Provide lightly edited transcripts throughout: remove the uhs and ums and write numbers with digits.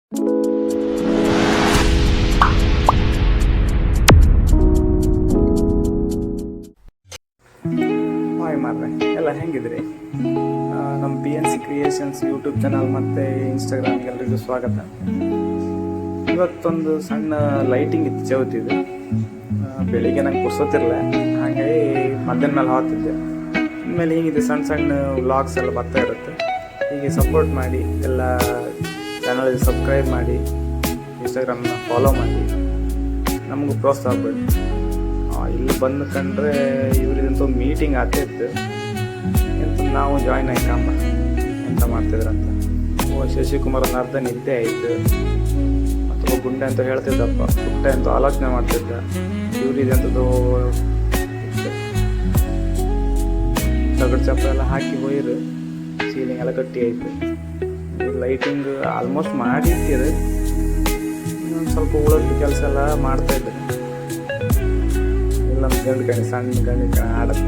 Hi ಮಾರ್ರೆ, ಎಲ್ಲ ಹೆಂಗಿದ್ರಿ? ನಮ್ಮ PNC ಕ್ರಿಯೇಷನ್ಸ್ ಯೂಟ್ಯೂಬ್ ಚಾನಲ್ ಮತ್ತು ಇನ್ಸ್ಟಾಗ್ರಾಮ್ಗೆ ಎಲ್ರಿಗೂ ಸ್ವಾಗತ. ಇವತ್ತೊಂದು ಸಣ್ಣ ಲೈಟಿಂಗ್ ಇತ್ತು ಚೌತಿದು. ಬೆಳಿಗ್ಗೆ ನಂಗೆ ಪುರ್ಸೋತಿರಲ್ಲ, ಹಾಗಾಗಿ ಮಧ್ಯಾಹ್ನ ಮೇಲೆ ಹಾಕ್ತಿದ್ದೆ. ಇನ್ಮೇಲೆ ಹೀಗಿದೆ ಸಣ್ಣ ಸಣ್ಣ ವ್ಲಾಗ್ಸ್ ಎಲ್ಲ ಬರ್ತಾ ಇರುತ್ತೆ. ಹೀಗೆ ಸಪೋರ್ಟ್ ಮಾಡಿ, ಎಲ್ಲ ಚಾನಲ್ಗೆ ಸಬ್ಸ್ಕ್ರೈಬ್ ಮಾಡಿ, ಇನ್ಸ್ಟಾಗ್ರಾಮ್ನ ಫಾಲೋ ಮಾಡಿ, ನಮಗೂ ಪ್ರೋತ್ಸಾಹ ಕೊಡಿ. ಇಲ್ಲಿ ಬಂದು ಕಂಡ್ರೆ ಇವರಿದಂತ ಒಂದು ಮೀಟಿಂಗ್ ಆಗ್ತಿತ್ತು. ಎಂತ ನಾವು ಜಾಯ್ನ್ ಆಯ್ತಮ್ಮ ಎಂತ ಮಾಡ್ತಿದ್ರಂತ. ಶಶಿಕುಮಾರ್ ಒಂದು ಅರ್ಧ ನಿದ್ದೆ ಆಯಿತು. ಅಥವಾ ಗುಂಡೆ ಅಂತ ಹೇಳ್ತಿದ್ದಪ್ಪ, ಪುಟ್ಟೆ ಅಂತ ಆಲೋಚನೆ ಮಾಡ್ತಿದ್ದ. ಇವರಿದಂಥದ್ದು ತಗಡು ಚಪ್ಪ ಎಲ್ಲ ಹಾಕಿ ಹೋಯ್ರು, ಸೀಲಿಂಗ್ ಎಲ್ಲ ಗಟ್ಟಿ ಆಯಿತು. ಲೈಟಿಂಗ್ ಆಲ್ಮೋಸ್ಟ್ ಮಾಡಿರ್ತೀರಿ, ಇನ್ನೊಂದು ಸ್ವಲ್ಪ ಉಳಿದ ಕೆಲಸ ಎಲ್ಲ ಮಾಡ್ತಾಯಿದ್ದೆ. ನಮ್ಮ ಗಂಡು ಕಣಿ ಸಣ್ಣ ಗಂಡು ಕಣಿ ಆಡತ್ತೆ.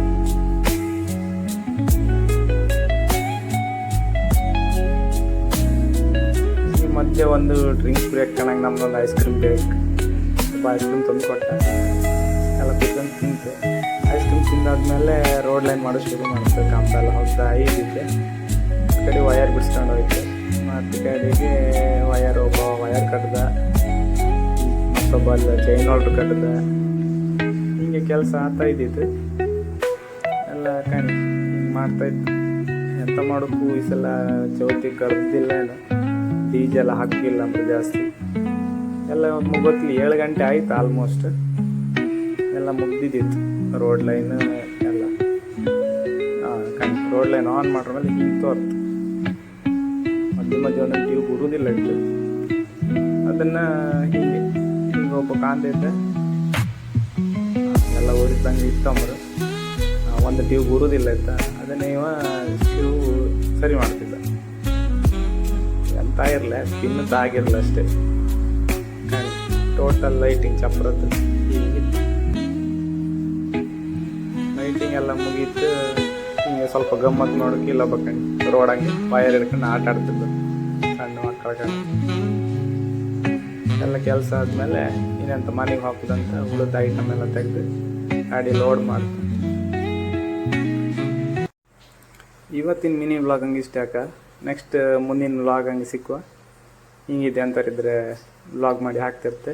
ಈ ಮಧ್ಯೆ ಒಂದು ಡ್ರಿಂಕ್ಸ್ ಬ್ರೇಕ್ ಕಣಂಗೆ ನಮ್ದೊಂದು ಐಸ್ ಕ್ರೀಮ್ ಬ್ರೇಕ್. ಸ್ವಲ್ಪ ಐಸ್ ಕ್ರೀಮ್ ತಂದು ಕೊಟ್ಟ, ಎಲ್ಲ ಕುತ್ಕೊಂಡು ತಿಂತು. ಐಸ್ ಕ್ರೀಮ್ ತಿಂದಾದ್ಮೇಲೆ ರೋಡ್ ಲೈನ್ ಮಾಡೋದು ಶುರು ಮಾಡ್ತಾರೆ. ಕಂಬ ಎಲ್ಲ ಹೋಗ್ತಾ ಇದ್ದಿದ್ದೆ. ಆ ಕಡೆ ವಯರ್ ಬಿಡಿಸ್ಕೊಂಡು ಹೋಯ್ತು. ಮತ್ತು ಕಡೆಗೆ ಒಬ್ಬ ವಯರ್ ಕಟ್ಟದ, ಮತ್ತೊಬ್ಬ ಅಲ್ಲ ಚೈನ್ ಹೋಲ್ಡ್ರ್ ಕಟ್ಟದ. ಹಿಂಗೆ ಕೆಲಸ ಆಗ್ತಾ ಇದ್ದಿತ್ತು. ಎಲ್ಲ ಕಣಿ ಹಿಂಗೆ ಮಾಡ್ತಾಯಿತ್ತು. ಎಂತ ಮಾಡೋಕ್ಕೂ ಈ ಸಲ ಚೌತಿ ಕರೆದಿಲ್ಲ, ಏನು DJ ಎಲ್ಲ ಹಾಕಿಲ್ಲ ಅಂದರೆ ಜಾಸ್ತಿ. ಎಲ್ಲ ಮುಗಿದ್ಲಿ 7 ಗಂಟೆ ಆಯ್ತು ಆಲ್ಮೋಸ್ಟ್. ಎಲ್ಲ ಮುಗ್ದಿದ್ದಿತ್ತು ರೋಡ್ ಲೈನ್ ಎಲ್ಲ. ಕಣಿ ರೋಡ್ ಲೈನ್ ಆನ್ ಮಾಡ್ರ ಮೇಲೆ ಹಿಂಗೆ ತೋರ್ತು. ಮಧ್ಯೆ ಒಂದೊಂದು ಟ್ಯೂಬ್ ಉರುದಿಲ್ಲ ಇತ್ತು. ಅದನ್ನು ಹೀಗೆ ಒಬ್ಬ ಕಾಂತಿದ್ದೆ, ಎಲ್ಲ ಓದಿದ್ದಂಗೆ ಇತ್ತಂಬರು. ಒಂದು ಟ್ಯೂಬ್ ಉರುದಿಲ್ಲ ಇತ್ತ, ಅದನ್ನೇ ಇವ ಟ್ಯೂಬ್ ಸರಿ ಮಾಡ್ತಿದ್ದ. ಎಂತ ಇರಲ್ಲ, ತಿನ್ನೋದು ಆಗಿರಲ್ಲ ಅಷ್ಟೇ. ಟೋಟಲ್ ಲೈಟಿಂಗ್ ಚಪ್ರದ್ದು ಹೀಗಿತ್ತು. ಲೈಟಿಂಗ್ ಎಲ್ಲ ಮುಗೀತು. ಹಿಂಗೆ ಸ್ವಲ್ಪ ಗಮ್ಮತ್ತು ನೋಡೋಕೆ ಇಲ್ಲೊಬ್ಬ ಕಣಿ ರೋಡಂಗೆ ವಯರ್ ಹಿಡ್ಕೊಂಡು ಆಟ ಆಡ್ತಿದ್ದು ಸಣ್ಣ ಮಕ್ಕಳ ಕಣಿ. ಎಲ್ಲ ಕೆಲಸ ಆದಮೇಲೆ ಇನ್ನೆಂತ ಮನೆಗೆ ಹಾಕೋದಂತ ಉಳಿದ ಐಟಮ್ ಎಲ್ಲ ತೆಗೆದು ಗಾಡಿ ಲೋಡ್ ಮಾಡ್ತು. ಇವತ್ತಿನ ಮಿನಿ ವ್ಲಾಗ್ ಹಂಗೆ ಇಷ್ಟ ಯಾಕ. ನೆಕ್ಸ್ಟ್ ಮುಂದಿನ ವ್ಲಾಗ್ ಹಂಗೆ ಸಿಕ್ಕುವ. ಹಿಂಗಿದೆ ಅಂತರಿದ್ರೆ ವ್ಲಾಗ್ ಮಾಡಿ ಹಾಕ್ತಿರ್ತೆ.